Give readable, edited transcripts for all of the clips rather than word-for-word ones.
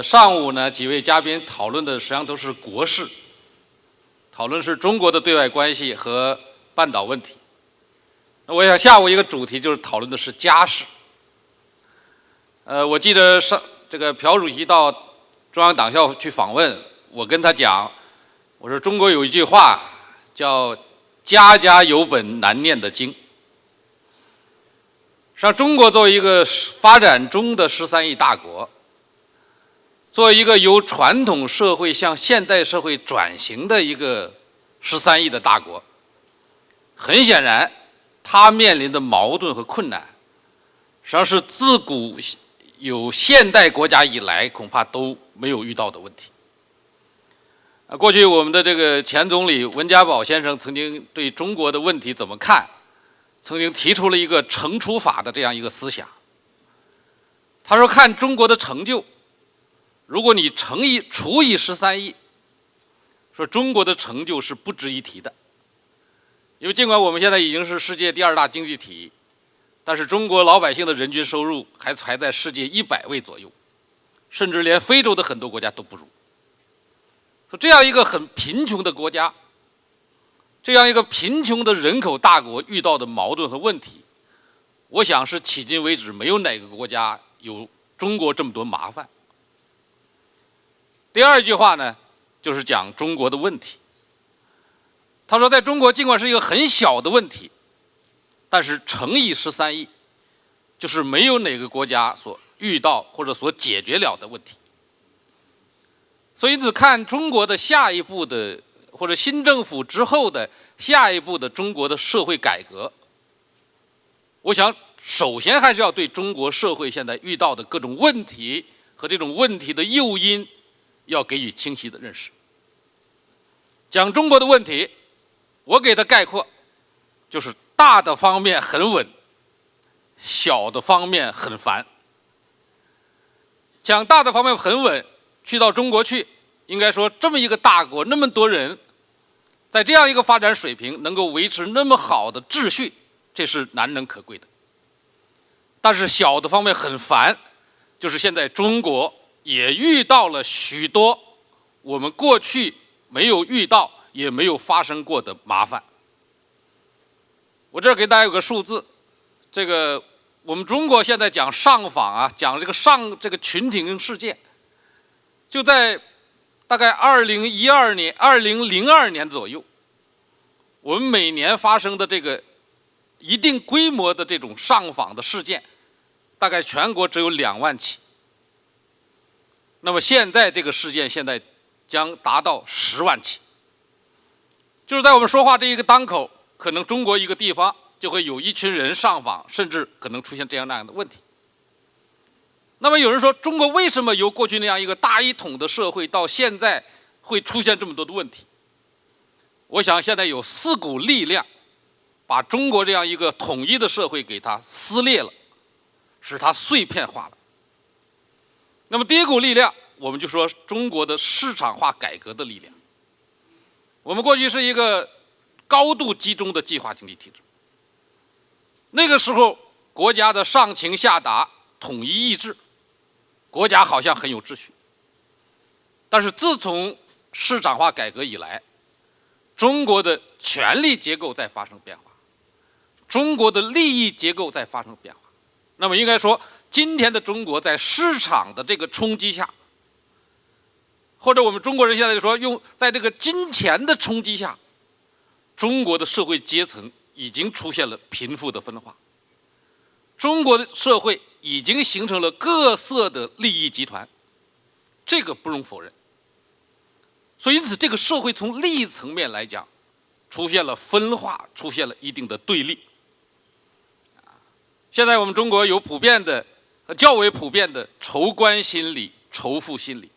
上午呢，几位嘉宾讨论的实际上都是国事，讨论是中国的对外关系和半岛问题。我想下午一个主题就是讨论的是家事。我记得这个朴主席到中央党校去访问，我跟他讲，我说中国有一句话叫“家家有本难念的经”。实际上，中国作为一个发展中的13亿大国，作为一个由传统社会向现代社会转型的一个13亿的大国，很显然，它面临的矛盾和困难，实际上是自古有现代国家以来恐怕都没有遇到的问题。过去我们的这个前总理温家宝先生曾经对中国的问题怎么看，曾经提出了一个惩处法的这样一个思想。他说，看中国的成就，如果你除以13亿，说中国的成就是不值一提的。因为尽管我们现在已经是世界第2大经济体，但是中国老百姓的人均收入还在世界100位左右，甚至连非洲的很多国家都不如。所以这样一个很贫穷的国家，这样一个贫穷的人口大国遇到的矛盾和问题，我想是迄今为止没有哪个国家有中国这么多麻烦。第二句话呢，就是讲中国的问题。他说，在中国尽管是一个很小的问题，但是乘以13亿，就是没有哪个国家所遇到或者所解决了的问题。所以因此看中国的下一步的，或者新政府之后的下一步的中国的社会改革，我想首先还是要对中国社会现在遇到的各种问题和这种问题的诱因要给予清晰的认识。讲中国的问题，我给它概括就是大的方面很稳，小的方面很烦。讲大的方面很稳，去到中国去，应该说这么一个大国，那么多人，在这样一个发展水平能够维持那么好的秩序，这是难能可贵的。但是小的方面很烦，就是现在中国也遇到了许多我们过去没有遇到也没有发生过的麻烦。我这儿给大家有个数字，这个我们中国现在讲上访啊，讲这个群体性事件，就在大概2002年左右，我们每年发生的这个一定规模的这种上访的事件，大概全国只有2万起。那么现在这个事件现在将达到10万起，就是在我们说话这一个当口，可能中国一个地方就会有一群人上访，甚至可能出现这样那样的问题。那么有人说，中国为什么由过去那样一个大一统的社会到现在会出现这么多的问题？我想现在有4股力量把中国这样一个统一的社会给它撕裂了，使它碎片化了。那么第一股力量，我们就说中国的市场化改革的力量。我们过去是一个高度集中的计划经济体制，那个时候国家的上情下达，统一意志，国家好像很有秩序。但是自从市场化改革以来，中国的权力结构在发生变化，中国的利益结构在发生变化。那么应该说，今天的中国在市场的这个冲击下，或者我们中国人现在就说在这个金钱的冲击下，中国的社会阶层已经出现了贫富的分化，中国的社会已经形成了各色的利益集团，这个不容否认。所以因此这个社会从利益层面来讲出现了分化，出现了一定的对立。现在我们中国有较为普遍的仇官心理、仇富心理。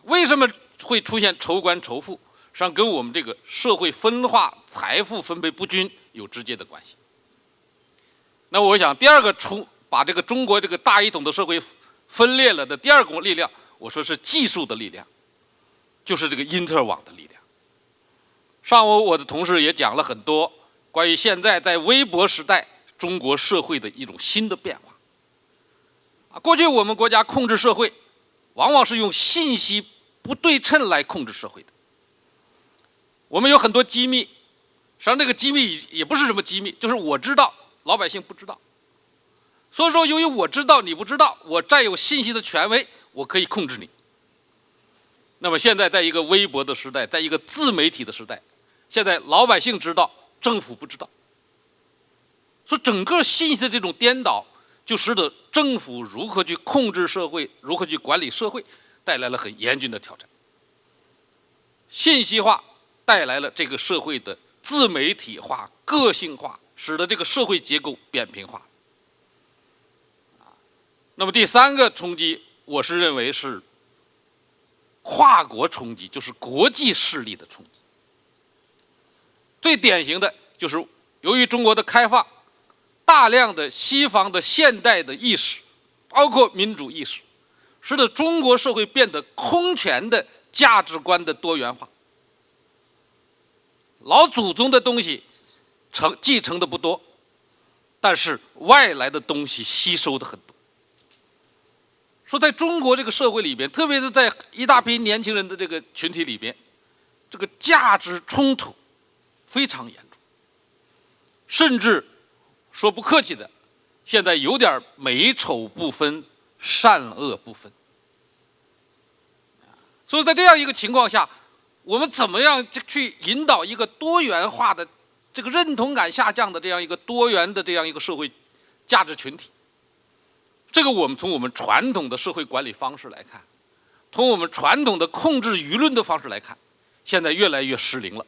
为什么会出现仇官仇富？实际上跟我们这个社会分化、财富分配不均有直接的关系。那我想第二个把这个中国这个大一统的社会分裂了的第二股力量，我说是技术的力量，就是这个因特网的力量。上午我的同事也讲了很多关于现在在微博时代中国社会的一种新的变化。过去我们国家控制社会往往是用信息不对称来控制社会的。我们有很多机密，实际上这个机密也不是什么机密，就是我知道，老百姓不知道。所以说，由于我知道你不知道，我占有信息的权威，我可以控制你。那么现在在一个微博的时代，在一个自媒体的时代，现在老百姓知道，政府不知道。所以整个信息的这种颠倒，就使得政府如何去控制社会，如何去管理社会，带来了很严峻的挑战。信息化带来了这个社会的自媒体化、个性化，使得这个社会结构扁平化。那么第三个冲击，我是认为是跨国冲击，就是国际势力的冲击。最典型的就是由于中国的开放，大量的西方的现代的意识，包括民主意识，使得中国社会变得空前的价值观的多元化。老祖宗的东西继承的不多，但是外来的东西吸收的很多。说在中国这个社会里边，特别是在一大批年轻人的这个群体里边，这个价值冲突非常严重，甚至说不客气的，现在有点美丑不分、善恶不分。所以在这样一个情况下，我们怎么样去引导一个多元化的、这个认同感下降的这样一个多元的这样一个社会价值群体？这个我们从我们传统的社会管理方式来看，从我们传统的控制舆论的方式来看，现在越来越失灵了。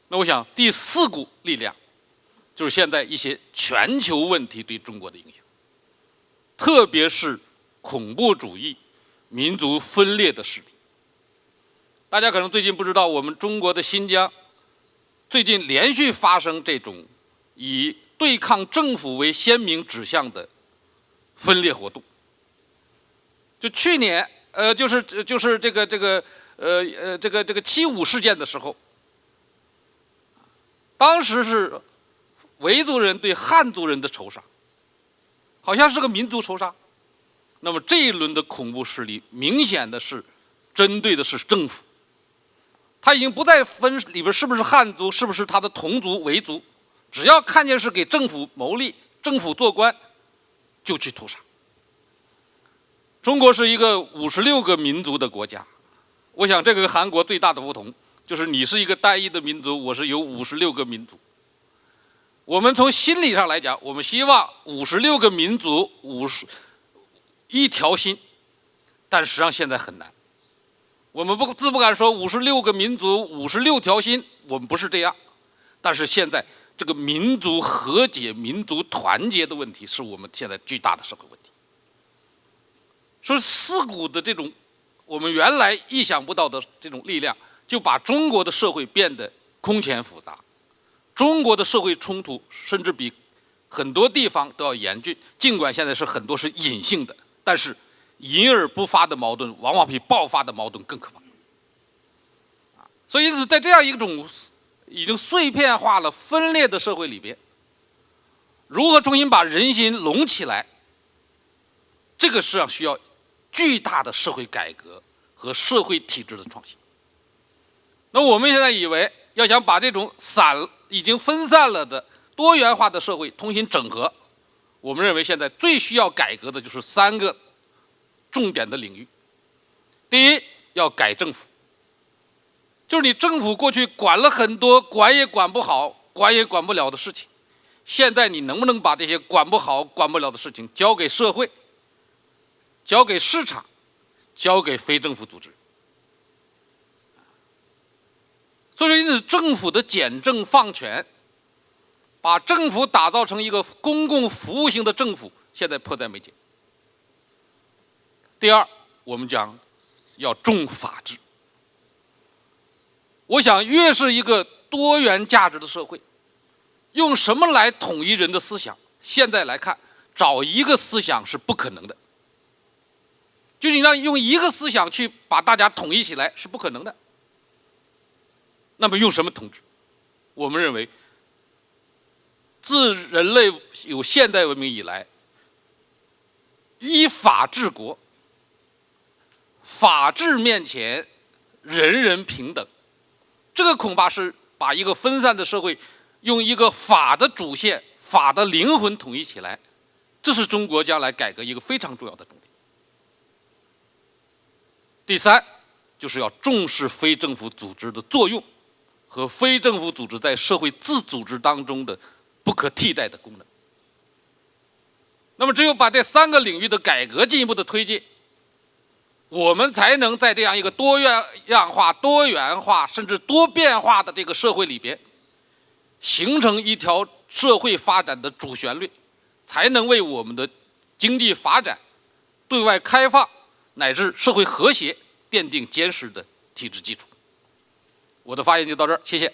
那我想第四股力量，就是现在一些全球问题对中国的影响，特别是恐怖主义、民族分裂的势力。大家可能最近不知道，我们中国的新疆最近连续发生这种以对抗政府为鲜明指向的分裂活动。就去年，就是这个7·5事件的时候，当时是维族人对汉族人的仇杀，好像是个民族仇杀。那么这一轮的恐怖势力，明显的是针对的是政府，他已经不再分里边是不是汉族，是不是他的同族维族，只要看见是给政府谋利、政府做官，就去屠杀。中国是一个56个民族的国家，我想这个韩国最大的不同就是你是一个单一的民族，我是有56个民族。我们从心理上来讲，我们希望56个民族一条心，但实际上现在很难。我们不敢说56个民族56条心，我们不是这样。但是现在这个民族和解、民族团结的问题，是我们现在巨大的社会问题。说四股的这种我们原来意想不到的这种力量，就把中国的社会变得空前复杂。中国的社会冲突甚至比很多地方都要严峻，尽管现在是很多是隐性的，但是隐而不发的矛盾往往比爆发的矛盾更可怕。所以因此在这样一种已经碎片化了、分裂的社会里边，如何重新把人心拢起来，这个实际上需要巨大的社会改革和社会体制的创新。那我们现在以为要想把这种已经分散了的多元化的社会重新整合，我们认为现在最需要改革的就是3个重点的领域。第一，要改政府，就是你政府过去管了很多管也管不好、管也管不了的事情，现在你能不能把这些管不好、管不了的事情交给社会、交给市场、交给非政府组织？所以因此政府的简政放权，把政府打造成一个公共服务型的政府，现在迫在眉睫。第二，我们讲要重法治。我想越是一个多元价值的社会，用什么来统一人的思想？现在来看，找一个思想是不可能的，就是你让用一个思想去把大家统一起来是不可能的。那么用什么统治？我们认为，自人类有现代文明以来，依法治国法治面前人人平等。这个恐怕是把一个分散的社会用一个法的主线、法的灵魂统一起来，这是中国将来改革一个非常重要的重点。第三，就是要重视非政府组织的作用和非政府组织在社会自组织当中的不可替代的功能。那么，只有把这3个领域的改革进一步的推进，我们才能在这样一个多样化、多元化甚至多变化的这个社会里边，形成一条社会发展的主旋律，才能为我们的经济发展、对外开放乃至社会和谐奠定坚实的体制基础。我的发言就到这儿，谢谢。